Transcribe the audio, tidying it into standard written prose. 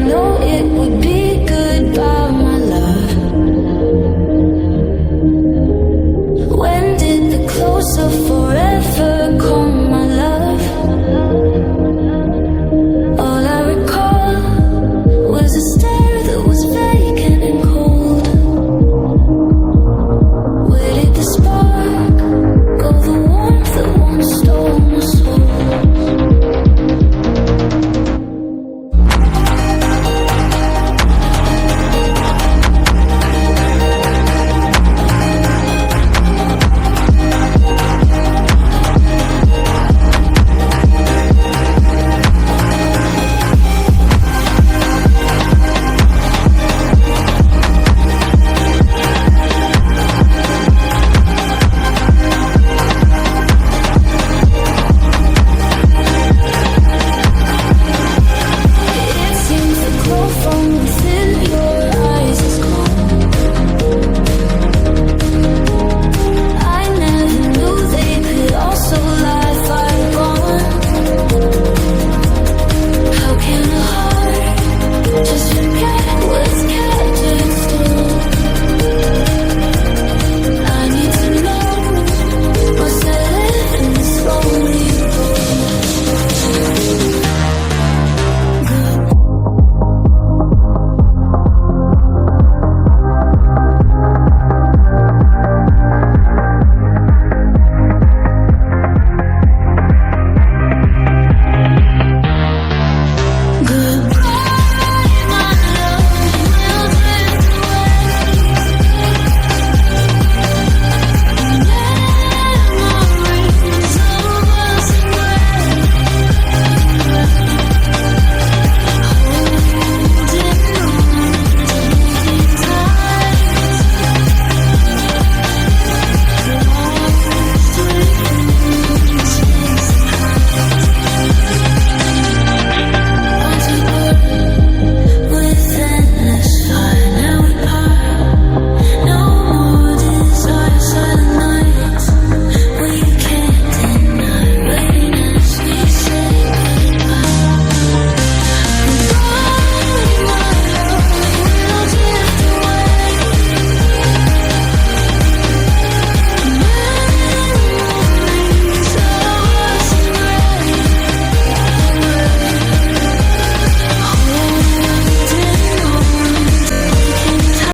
know it would be goodbye, my love. When did the close of forever come, my love? All I recall was a stare that was vacant and cold. Where did the spark go, the warmth that once stole my soul? Good.